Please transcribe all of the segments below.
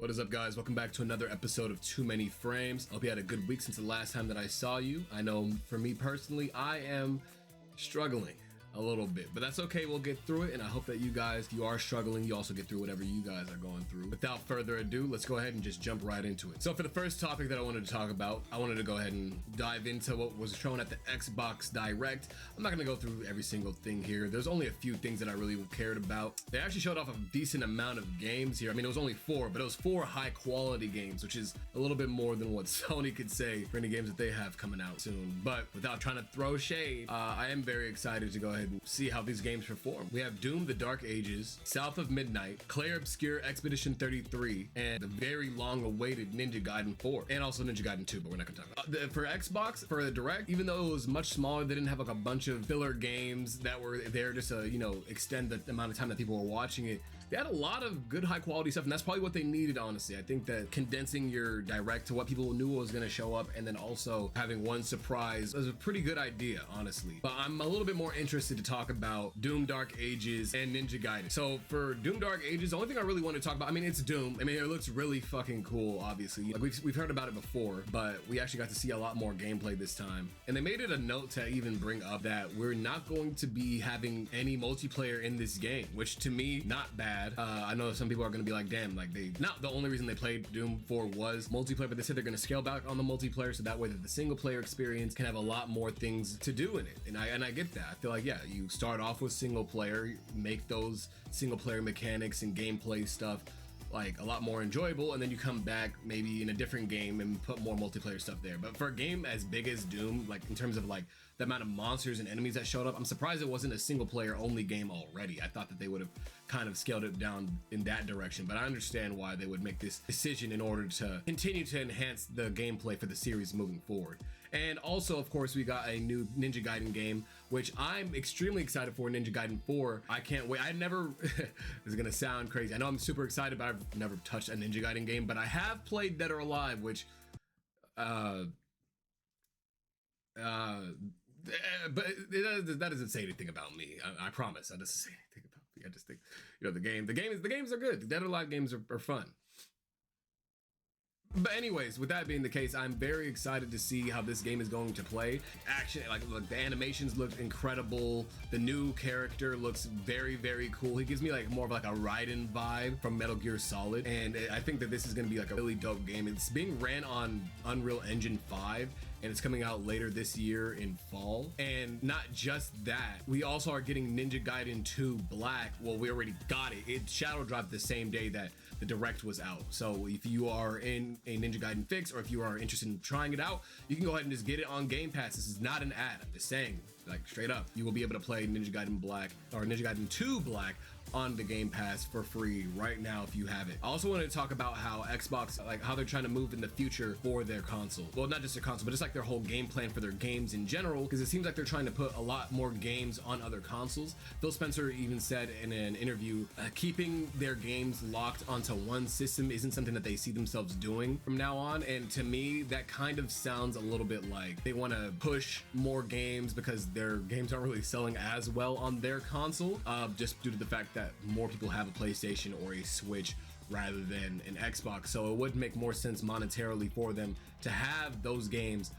What is up, guys? Welcome back to another episode of Too Many Frames. I hope you had a good week since the last time that I saw you. I know for me personally, I am struggling a little bit, but that's okay. We'll get through it, and I hope that you guys, if you are struggling, you also get through whatever you guys are going through. Without further ado, let's go ahead and just jump right into it. So for the first topic that I wanted to talk about, I wanted to go ahead and dive into what was shown at the Xbox Direct. I'm not going to go through every single thing here. There's only a few things that I really cared about. They actually showed off a decent amount of games here. I mean, it was only 4, but it was 4 high quality games, which is a little bit more than what Sony could say for any games that they have coming out soon. But without trying to throw shade, I am very excited to go ahead and see how these games perform. We have Doom: The Dark Ages, South of Midnight, Clair Obscur Expedition 33, and the very long-awaited Ninja Gaiden 4, and also Ninja Gaiden 2, but we're not gonna talk about it. For Xbox, for the Direct, even though it was much smaller, they didn't have like a bunch of filler games that were there just to, extend the amount of time that people were watching it. They had a lot of good high quality stuff, and that's probably what they needed, honestly. I think that condensing your Direct to what people knew was going to show up, and then also having one surprise was a pretty good idea, honestly. But I'm a little bit more interested to talk about Doom: Dark Ages and Ninja Gaiden. So for Doom: Dark Ages, the only thing I really want to talk about, I mean, it's Doom. I mean, it looks really fucking cool, obviously. Like we've heard about it before, but we actually got to see a lot more gameplay this time. And they made it a note to even bring up that we're not going to be having any multiplayer in this game, which to me, not bad. I know some people are going to be like, damn, like not the only reason they played Doom 4 was multiplayer, but they said they're going to scale back on the multiplayer so that way that the single player experience can have a lot more things to do in it. And I get that. I feel like, yeah, you start off with single player, make those single player mechanics and gameplay stuff like a lot more enjoyable, and then you come back maybe in a different game and put more multiplayer stuff there. But for a game as big as Doom, like in terms of like the amount of monsters and enemies that showed up, I'm surprised it wasn't a single player only game already. I thought that they would have kind of scaled it down in that direction, but I understand why they would make this decision in order to continue to enhance the gameplay for the series moving forward. And also, of course, we got a new Ninja Gaiden game, which I'm extremely excited for. Ninja Gaiden 4. I can't wait. I never, this is gonna sound crazy. I know I'm super excited, but I've never touched a Ninja Gaiden game, but I have played Dead or Alive, which, but that doesn't say anything about me. I promise. That doesn't say anything about me. I just think, the games are good. The Dead or Alive games are fun. But anyways, with that being the case, I'm very excited to see how this game is going to play. Action, like, look, the animations look incredible. The new character looks very, very cool. He gives me like more of like a Raiden vibe from Metal Gear Solid. And I think that this is going to be like a really dope game. It's being ran on Unreal Engine 5. And it's coming out later this year in fall. And not just that, we also are getting Ninja Gaiden 2 Black. Well, we already got it. It shadow dropped the same day that the Direct was out. So if you are in a Ninja Gaiden fix, or if you are interested in trying it out, you can go ahead and just get it on Game Pass. This is not an ad, I'm just saying, like straight up. You will be able to play Ninja Gaiden Black, or Ninja Gaiden 2 Black, on the Game Pass for free right now if you have it. I also wanted to talk about how Xbox, like how they're trying to move in the future for their console. Well, not just their console, but just like their whole game plan for their games in general, because it seems like they're trying to put a lot more games on other consoles. Phil Spencer even said in an interview, keeping their games locked onto one system isn't something that they see themselves doing from now on. And to me, that kind of sounds a little bit like they want to push more games because their games aren't really selling as well on their console, just due to the fact that more people have a PlayStation or a Switch rather than an Xbox. So it would make more sense monetarily for them to have those games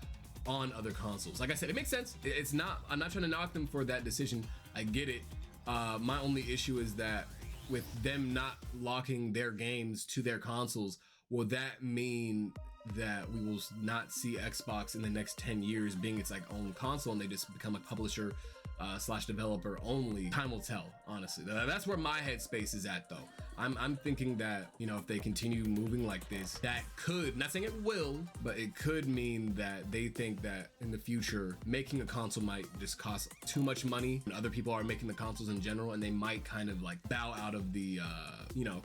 on other consoles. Like I said, it makes sense. It's not, I'm not trying to knock them for that decision. I get it. My only issue is that with them not locking their games to their consoles, will that mean that we will not see Xbox in the next 10 years being its like own console and they just become a publisher slash developer only? Time will tell, honestly. That's where my headspace is at, though. I'm thinking that, if they continue moving like this, that could, not saying it will, but it could mean that they think that in the future, making a console might just cost too much money, and other people are making the consoles in general, and they might kind of like bow out of the,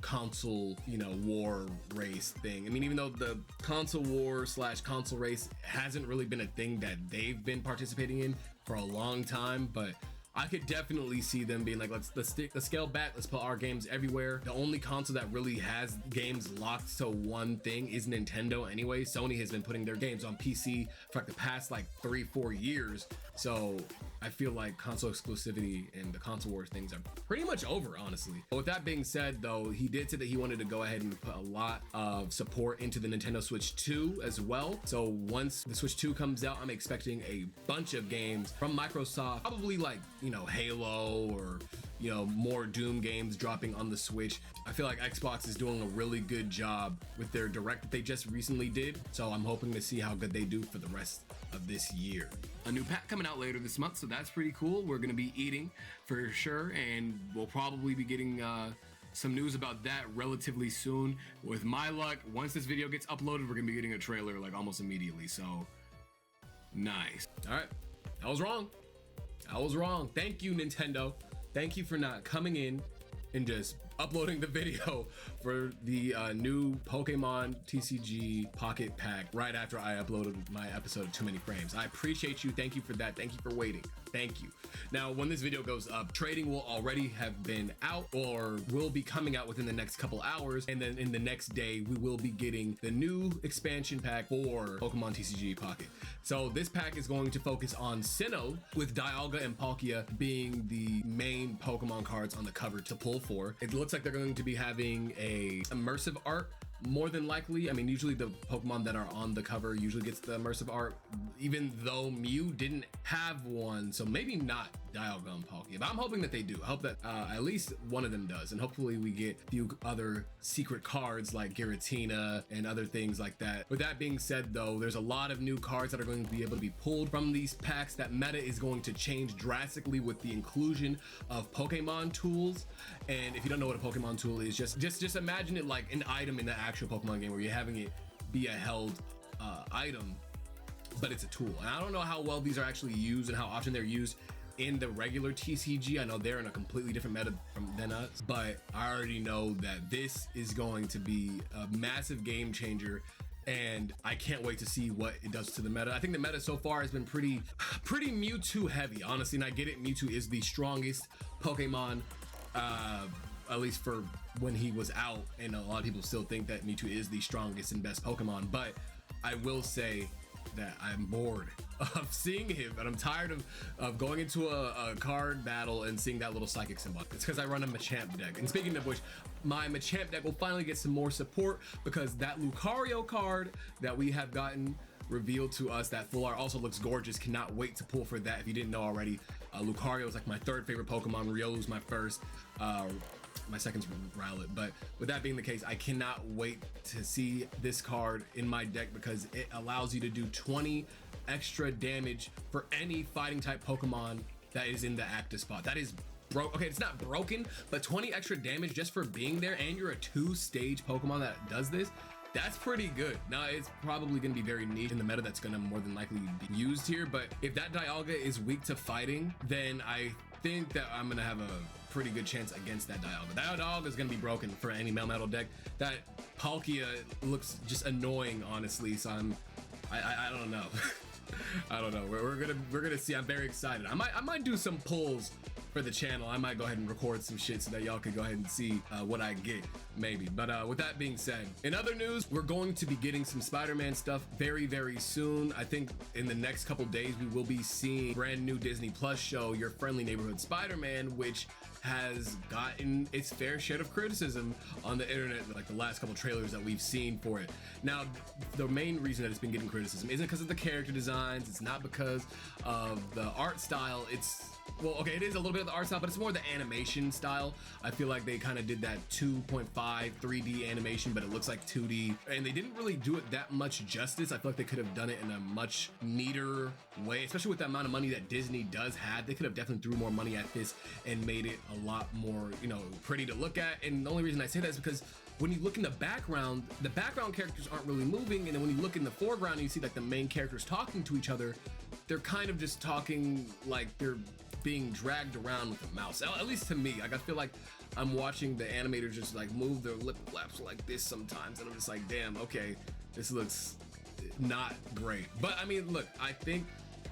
console, war race thing. I mean, even though the console war slash console race hasn't really been a thing that they've been participating in for a long time, but I could definitely see them being like, let's scale back, let's put our games everywhere. The only console that really has games locked to one thing is Nintendo anyway. Sony has been putting their games on PC for like the past like 3-4 years. So I feel like console exclusivity and the console wars things are pretty much over, honestly. But with that being said, though, he did say that he wanted to go ahead and put a lot of support into the Nintendo Switch 2 as well. So once the Switch 2 comes out, I'm expecting a bunch of games from Microsoft, probably like, you know, Halo or, you know, more Doom games dropping on the Switch. I feel like Xbox is doing a really good job with their Direct that they just recently did. So I'm hoping to see how good they do for the rest of this year. A new pack coming out later this month, so that's pretty cool. We're gonna be eating for sure, and we'll probably be getting some news about that relatively soon. With my luck, once this video gets uploaded, we're gonna be getting a trailer like almost immediately, so nice. All right, I was wrong. I was wrong. Thank you, Nintendo. Thank you for not coming in and just uploading the video for the new Pokemon TCG Pocket Pack right after I uploaded my episode of Too Many Frames. I appreciate you. Thank you for that. Thank you for waiting. Thank you. Now, when this video goes up, trading will already have been out or will be coming out within the next couple hours. And then in the next day, we will be getting the new expansion pack for Pokemon TCG Pocket. So this pack is going to focus on Sinnoh, with Dialga and Palkia being the main Pokemon cards on the cover to pull for. It looks like they're going to be having a immersive art, more than likely. I mean, usually the Pokemon that are on the cover usually gets the immersive art, even though Mew didn't have one, so maybe not Dialga and Palkia, but I'm hoping that they do. I hope that at least one of them does, and hopefully we get a few other secret cards like Giratina and other things like that. With that being said, though, there's a lot of new cards that are going to be able to be pulled from these packs. That meta is going to change drastically with the inclusion of Pokemon tools. And if you don't know what a Pokemon tool is, just imagine it like an item in the actual Pokemon game where you're having it be a held item, but it's a tool. And I don't know how well these are actually used and how often they're used in the regular TCG. I know they're in a completely different meta than us, but I already know that this is going to be a massive game changer, and I can't wait to see what it does to the meta. I think the meta so far has been pretty Mewtwo heavy, honestly, and I get it. Mewtwo is the strongest Pokemon, at least for when he was out, and a lot of people still think that Mewtwo is the strongest and best Pokemon, but I will say that I'm bored of seeing him, and I'm tired of going into a card battle and seeing that little psychic symbol. It's because I run a Machamp deck, and speaking of which, my Machamp deck will finally get some more support because that Lucario card that we have gotten revealed to us, that full art, also looks gorgeous. Cannot wait to pull for that. If you didn't know already, Lucario is like my third favorite Pokemon. Riolu's my first. My second's Rowlet. But with that being the case, I cannot wait to see this card in my deck because it allows you to do 20 extra damage for any fighting type Pokemon that is in the active spot. That is broke. Okay, it's not broken, but 20 extra damage just for being there, and you're a 2-stage Pokemon that does this. That's pretty good. Now, it's probably going to be very niche in the meta that's going to more than likely be used here, but if that Dialga is weak to fighting, then I think that I'm going to have a pretty good chance against that Dialga. That Dialga is going to be broken for any Melmetal deck. That Palkia looks just annoying, honestly, so I don't know. I don't know. We're gonna see. I'm very excited. I might do some pulls for the channel. I might go ahead and record some shit so that y'all can go ahead and see what I get, maybe. But with that being said, in other news, we're going to be getting some Spider-Man stuff very, very soon. I think in the next couple days, we will be seeing brand new Disney Plus show, Your Friendly Neighborhood Spider-Man, which has gotten its fair share of criticism on the internet, like the last couple trailers that we've seen for it. Now, the main reason that it's been getting criticism isn't because of the character designs. It's not because of the art style. It's, well, okay, it is a little bit of the art style, but it's more the animation style. I feel like they kind of did that 2.5 3D animation, but it looks like 2D, and they didn't really do it that much justice. I feel like they could have done it in a much neater way, especially with the amount of money that Disney does have. They could have definitely threw more money at this and made it a lot more, you know, pretty to look at. And the only reason I say that is because when you look in the background characters aren't really moving, and then when you look in the foreground and you see like the main characters talking to each other, they're kind of just talking like they're being dragged around with a mouse. At least to me, like, I feel like I'm watching the animators just like move their lip flaps like this sometimes, and I'm just like, damn, okay, this looks not great. But I mean, look, I think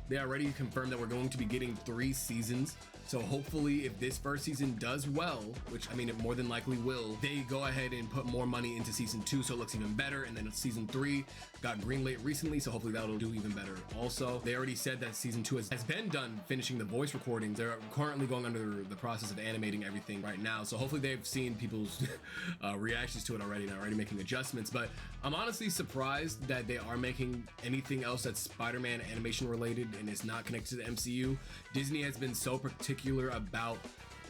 they already confirmed that we're going to be getting 3 seasons So hopefully if this first season does well, which I mean it more than likely will, they go ahead and put more money into season 2 so it looks even better. And then season 3 got greenlit recently, so hopefully that'll do even better. Also, they already said that season 2 has been done finishing the voice recordings. They're currently going under the process of animating everything right now, so hopefully they've seen people's reactions to it already and are already making adjustments. But I'm honestly surprised that they are making anything else that's Spider-Man animation related and is not connected to the MCU. Disney has been so particular about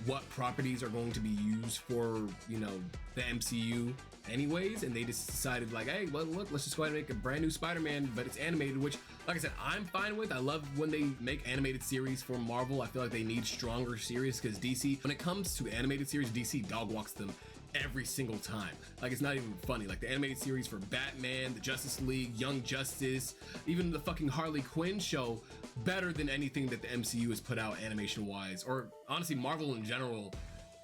what properties are going to be used for, you know, the MCU anyways, and they just decided like, hey, well, look, let's just go ahead and make a brand new Spider-Man, but it's animated, which, like I said, I'm fine with. I love when they make animated series for Marvel. I feel like they need stronger series because DC, when it comes to animated series, DC dog walks them every single time. Like, it's not even funny. Like the animated series for Batman, the Justice League, Young Justice, even the fucking Harley Quinn show, better than anything that the MCU has put out animation wise, or honestly Marvel in general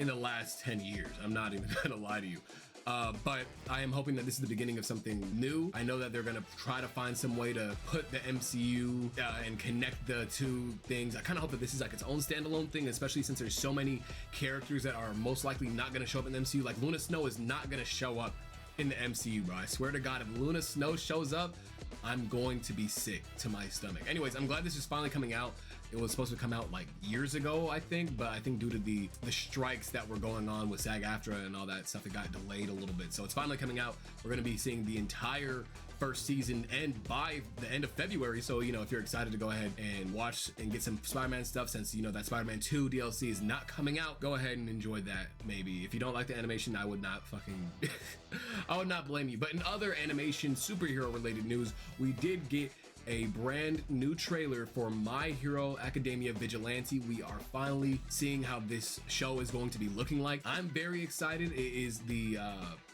in the last 10 years. I'm not even gonna lie to you. But I am hoping that this is the beginning of something new. I know that they're gonna try to find some way to put the MCU and connect the two things. I kind of hope that this is like its own standalone thing, especially since there's so many characters that are most likely not gonna show up in the MCU. Like Luna Snow is not gonna show up in the MCU, bro. I swear to God, if Luna Snow shows up, I'm going to be sick to my stomach. Anyways, I'm glad this is finally coming out. It was supposed to come out like years ago, I think, but I think due to the strikes that were going on with SAG-AFTRA and all that stuff, it got delayed a little bit. So it's finally coming out. We're gonna be seeing the entire first season end by the end of February. So, you know, if you're excited to go ahead and watch and get some Spider-Man stuff, since, you know, that Spider-Man 2 DLC is not coming out, go ahead and enjoy that. Maybe if you don't like the animation, I would not fucking I would not blame you. But in other animation superhero related news, we did get a brand new trailer for My Hero Academia Vigilante. We are finally seeing how this show is going to be looking like. I'm very excited. It is the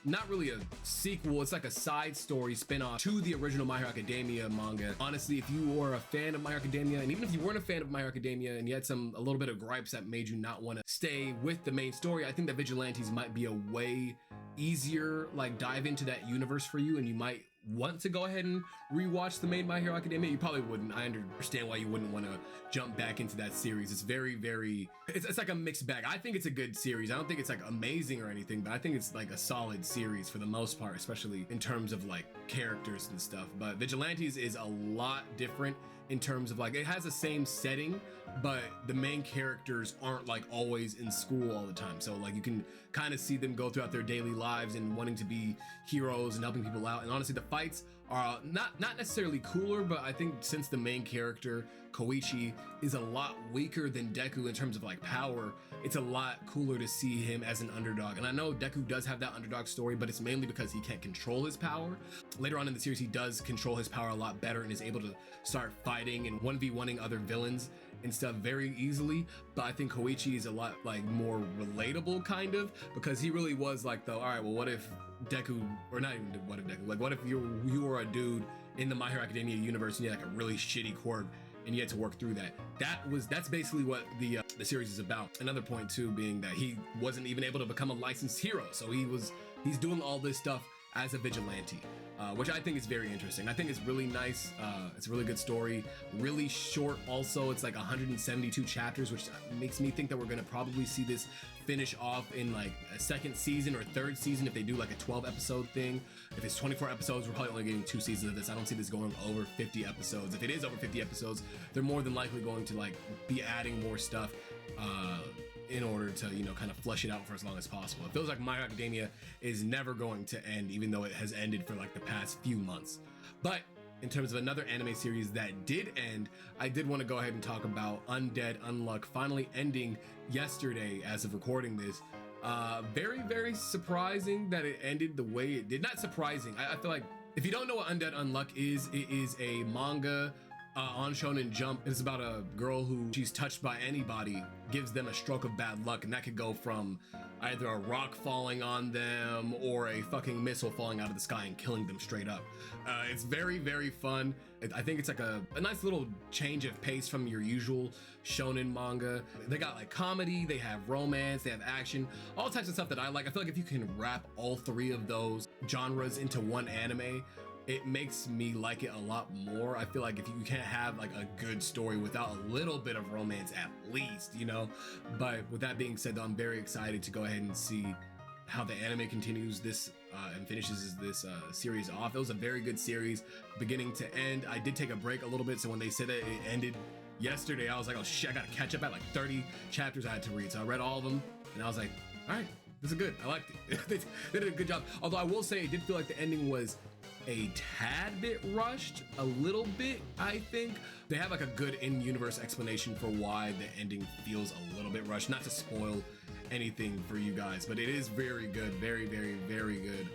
not really a sequel, it's like a side story spin-off to the original My Hero Academia manga. Honestly, if you are a fan of My Hero Academia, and even if you weren't a fan of My Hero Academia and you had a little bit of gripes that made you not want to stay with the main story, I think that Vigilantes might be a way easier like dive into that universe for you, and you might want to go ahead and rewatch the main My Hero Academia. You probably wouldn't. I understand why you wouldn't want to jump back into that series. It's very it's like a mixed bag. I think it's a good series. I don't think it's like amazing or anything, but I think it's like a solid series for the most part, especially in terms of like characters and stuff. But Vigilantes is a lot different in terms of like, it has the same setting, but the main characters aren't like always in school all the time. So like you can kind of see them go throughout their daily lives and wanting to be heroes and helping people out. And honestly, the fights are not necessarily cooler, but I think since the main character Koichi is a lot weaker than Deku in terms of like power, it's a lot cooler to see him as an underdog. And I know Deku does have that underdog story, but it's mainly because he can't control his power. Later on in the series, he does control his power a lot better and is able to start fighting and 1v1ing other villains and stuff very easily. But I think Koichi is a lot like more relatable kind of, because he really was like, though, all right, well, what if Deku, or not even what if Deku, like what if you were a dude in the My Hero Academia universe and you had like a really shitty quirk and you had to work through that. That's basically what the series is about. Another point too being that he wasn't even able to become a licensed hero, so he's doing all this stuff as a vigilante, which I think is very interesting. I think it's really nice. It's a really good story, really short also. It's like 172 chapters, which makes me think that we're gonna probably see this finish off in like a second season or third season if they do like a 12 episode thing. If it's 24 episodes, we're probably only getting 2 seasons of this. I don't see this going over 50 episodes. If it is over 50 episodes, they're more than likely going to like be adding more stuff in order to, you know, kind of flush it out for as long as possible. It feels like My Hero Academia is never going to end, even though it has ended for like the past few months. But in terms of another anime series that did end, I did want to go ahead and talk about Undead Unluck finally ending yesterday as of recording this. Very surprising that it ended the way it did. Not surprising. I feel like if you don't know what Undead Unluck is, it is a manga on Shonen Jump. It's about a girl who, she's touched by anybody, gives them a stroke of bad luck, and that could go from either a rock falling on them or a fucking missile falling out of the sky and killing them straight up. It's very fun. I think it's like a nice little change of pace from your usual shonen manga. They got like comedy, they have romance, they have action, all types of stuff that I like. I feel like if you can wrap all 3 of those genres into one anime, it makes me like it a lot more. I feel like if you can't have like a good story without a little bit of romance at least, you know. But with that being said, though, I'm very excited to go ahead and see how the anime continues this and finishes this series off. It was a very good series, beginning to end. I did take a break a little bit, so when they said that it ended yesterday, I was like, oh shit, I gotta catch up. At like 30 chapters I had to read, so I read all of them, and I was like, all right, this is good. I liked it. They did a good job. Although I will say, it did feel like the ending was a tad bit rushed, a little bit. I think they have like a good in-universe explanation for why the ending feels a little bit rushed. Not to spoil anything for you guys, but it is very good, very good.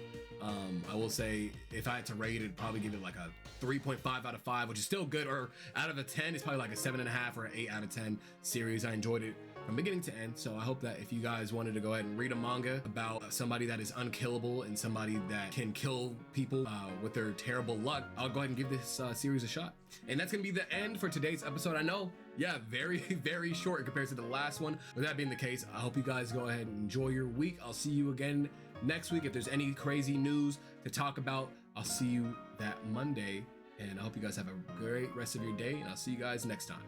I will say, if I had to rate it, I'd probably give it like a 3.5 out of 5, which is still good. Or out of a 10, it's probably like a 7.5 or an 8 out of 10 series. I enjoyed it from beginning to end. So I hope that if you guys wanted to go ahead and read a manga about somebody that is unkillable and somebody that can kill people with their terrible luck, I'll go ahead and give this series a shot. And that's gonna be the end for today's episode. I know, yeah, very short in comparison to the last one. With that being the case, I hope you guys go ahead and enjoy your week. I'll see you again next week. If there's any crazy news to talk about, I'll see you that Monday. And I hope you guys have a great rest of your day, and I'll see you guys next time.